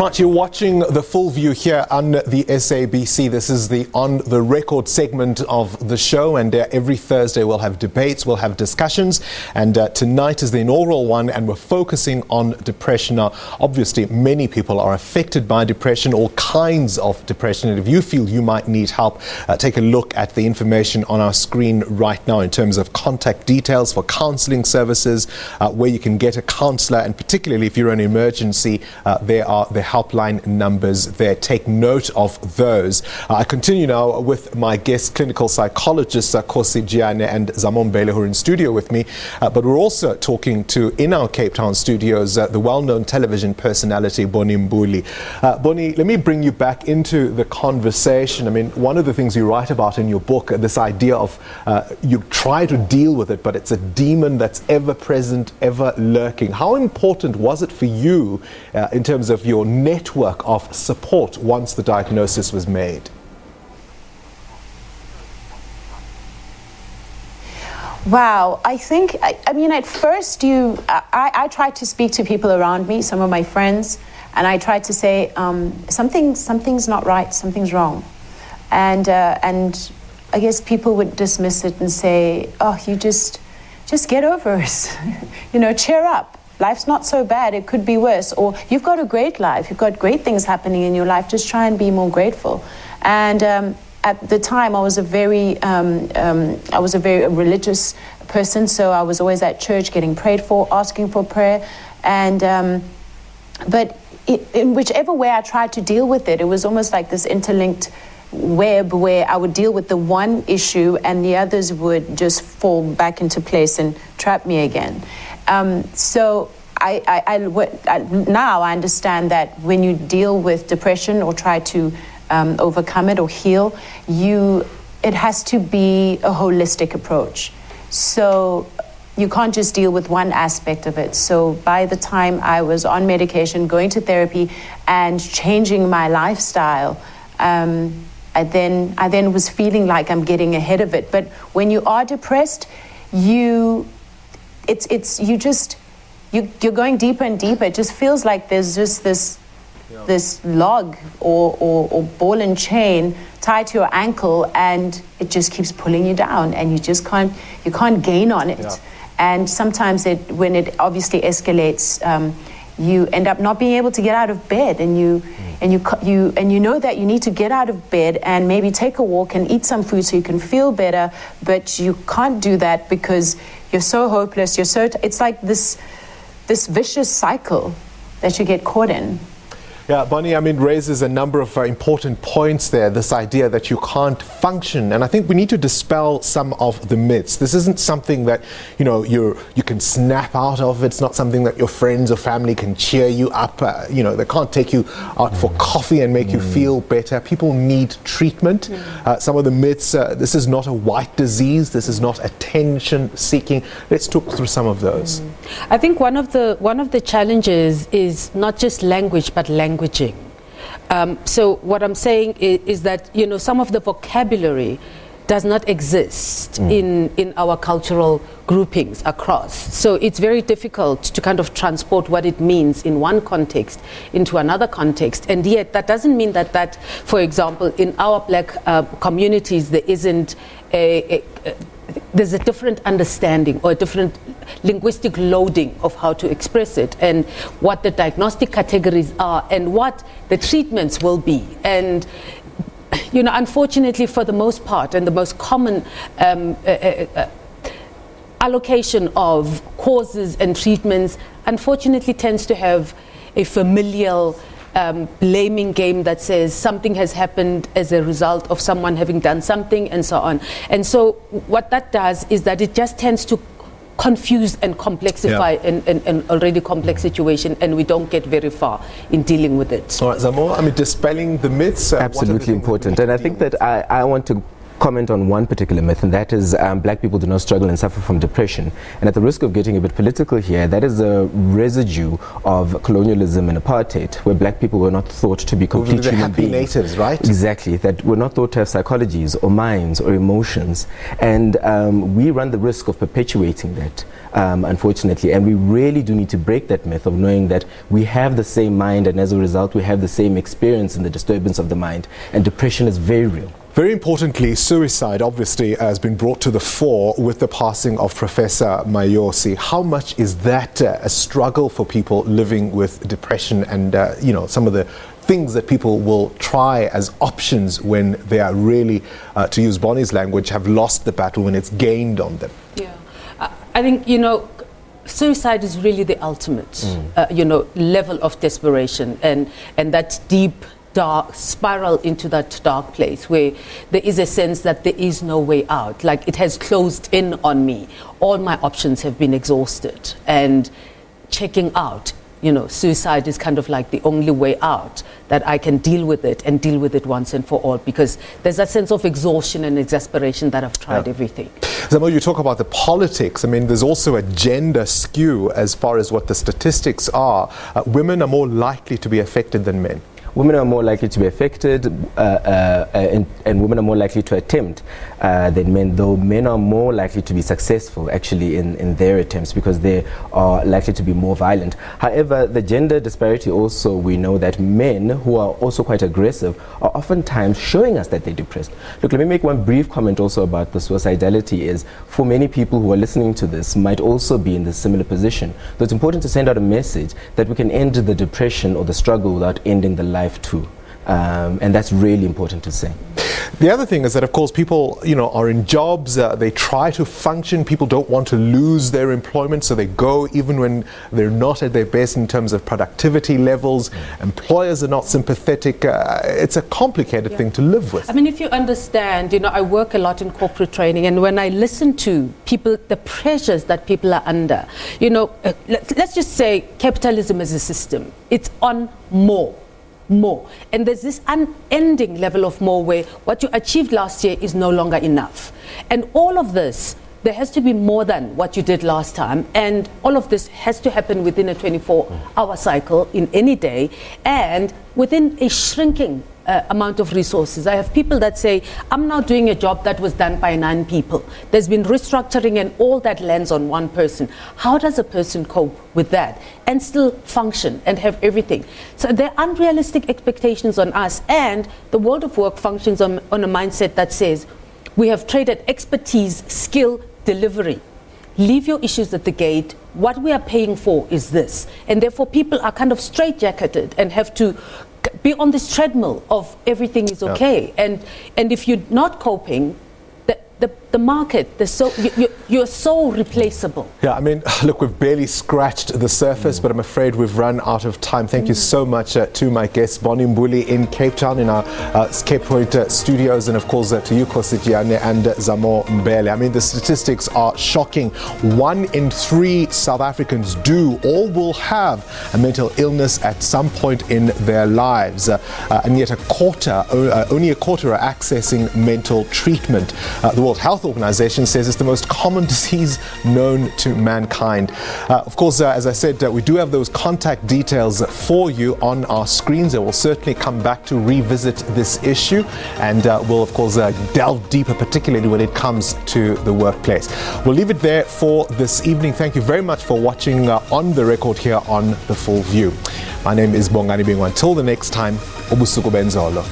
Right, you're watching The Full View here on the SABC. This is the On the Record segment of the show, and every Thursday we'll have debates, we'll have discussions, and tonight is the inaugural one, and we're focusing on depression. Now, obviously, many people are affected by depression, all kinds of depression, and if you feel you might need help, take a look at the information on our screen right now in terms of contact details for counselling services, where you can get a counsellor, and particularly if you're in an emergency, there are the helpline numbers there. Take note of those. I continue now with my guest clinical psychologists, Khosi, Jiyane and Zamo Mbele, who are in studio with me. But we're also talking to, in our Cape Town studios, the well-known television personality, Mbuli. Boni, let me bring you back into the conversation. I mean, one of the things you write about in your book, this idea of you try to deal with it, but it's a demon that's ever present, ever lurking. How important was it for you in terms of your network of support once the diagnosis was made? Wow, I think, I mean, at first I tried to speak to people around me, some of my friends, and I tried to say, something's not right, something's wrong. And I guess people would dismiss it and say, oh, you just get over it, you know, cheer up. Life's not so bad, it could be worse. Or you've got a great life, you've got great things happening in your life, just try and be more grateful. And at the time, I was a very religious person, so I was always at church getting prayed for, asking for prayer. And but in whichever way I tried to deal with it, it was almost like this interlinked web where I would deal with the one issue and the others would just fall back into place and trap me again. So now I understand that when you deal with depression or try to overcome it or heal, it has to be a holistic approach. So you can't just deal with one aspect of it. So by the time I was on medication, going to therapy and changing my lifestyle, I then was feeling like I'm getting ahead of it. But when you are depressed, you're going deeper and deeper. It just feels like there's just this log or ball and chain tied to your ankle, and it just keeps pulling you down, and you can't gain on it. Yeah. And sometimes when it obviously escalates, you end up not being able to get out of bed, and you know that you need to get out of bed and maybe take a walk and eat some food so you can feel better, but you can't do that because you're so hopeless. It's like this vicious cycle that you get caught in. Yeah, Bonnie, I mean, raises a number of important points there, this idea that you can't function. And I think we need to dispel some of the myths. This isn't something that, you know, you can snap out of. It's not something that your friends or family can cheer you up. They can't take you out for coffee and make you feel better. People need treatment. Some of the myths, this is not a white disease. This is not attention seeking. Let's talk through some of those. I think one of the challenges is not just language, but languaging. So what I'm saying is that, you know, some of the vocabulary does not exist in our cultural groupings across. So it's very difficult to kind of transport what it means in one context into another context. And yet that doesn't mean that for example, in our black communities, there isn't there's a different understanding or a different linguistic loading of how to express it, and what the diagnostic categories are and what the treatments will be. And you know, unfortunately, for the most part, and the most common allocation of causes and treatments, unfortunately, tends to have a familial blaming game that says something has happened as a result of someone having done something, and so on. And so what that does is that it just tends to confuse and complexify an already complex situation, and we don't get very far in dealing with it. All right, Zamo, I mean, dispelling the myths. Absolutely important. And I think that I want to comment on one particular myth, and that is black people do not struggle and suffer from depression. And at the risk of getting a bit political here, that is a residue of colonialism and apartheid, where black people were not thought to be complete human happy beings. natives, right? Exactly, that were not thought to have psychologies or minds or emotions. And we run the risk of perpetuating that, unfortunately. And we really do need to break that myth of knowing that we have the same mind, and as a result we have the same experience in the disturbance of the mind, and depression is very real. Very importantly, suicide obviously has been brought to the fore with the passing of Professor Mayosi. How much is that a struggle for people living with depression, and some of the things that people will try as options when they are really, to use Bonnie's language, have lost the battle when it's gained on them? Yeah, I think, suicide is really the ultimate, level of desperation, and that deep, dark spiral into that dark place where there is a sense that there is no way out, like it has closed in on me. All my options have been exhausted, and checking out, suicide is kind of like the only way out, that I can deal with it and deal with it once and for all, because there's that sense of exhaustion and exasperation that I've tried everything. Zamo, you talk about the politics. I mean, there's also a gender skew as far as what the statistics are. Women are more likely to be affected than men. Women are more likely to be affected, and women are more likely to attempt than men, though men are more likely to be successful actually in their attempts, because they are likely to be more violent. However, the gender disparity also, we know that men who are also quite aggressive are oftentimes showing us that they're depressed. Look, let me make one brief comment also about the suicidality. Is for many people who are listening to this might also be in this similar position. So it's important to send out a message that we can end the depression or the struggle without ending the life too. And that's really important to say. The other thing is that, of course, people, are in jobs, they try to function. People don't want to lose their employment, so they go even when they're not at their best in terms of productivity levels. Employers are not sympathetic. It's a complicated thing to live with. I mean, if you understand, I work a lot in corporate training, and when I listen to people, the pressures that people are under, let's just say capitalism is a system. It's on more. And there's this unending level of more, where what you achieved last year is no longer enough. And all of this, there has to be more than what you did last time, and all of this has to happen within a 24-hour cycle in any day, and within a shrinking amount of resources. I have people that say, I'm now doing a job that was done by 9 people. There's been restructuring, and all that lands on one person. How does a person cope with that and still function and have everything? So there are unrealistic expectations on us, and the world of work functions on a mindset that says, we have traded expertise, skill, delivery. Leave your issues at the gate. What we are paying for is this. And therefore people are kind of straitjacketed and have to be on this treadmill of everything is okay. And if you're not coping, the market, you're so replaceable. Yeah, I mean, look, we've barely scratched the surface, but I'm afraid we've run out of time. Thank you so much to my guest, Bonnie Mbuli in Cape Town in our Cape Point studios, and of course to you, Khosi, Jiyane, and Zamo Mbele. I mean, the statistics are shocking. 1 in 3 South Africans all will have a mental illness at some point in their lives, and yet only a quarter are accessing mental treatment. The World Health Organization says it's the most common disease known to mankind. Of course, as I said, we do have those contact details for you on our screens. We'll certainly come back to revisit this issue, and we'll of course delve deeper, particularly when it comes to the workplace. We'll leave it there for this evening. Thank you very much for watching On The Record here on The Full View. My name is Bongani Mayosi. Until the next time, ubusuku benzolo.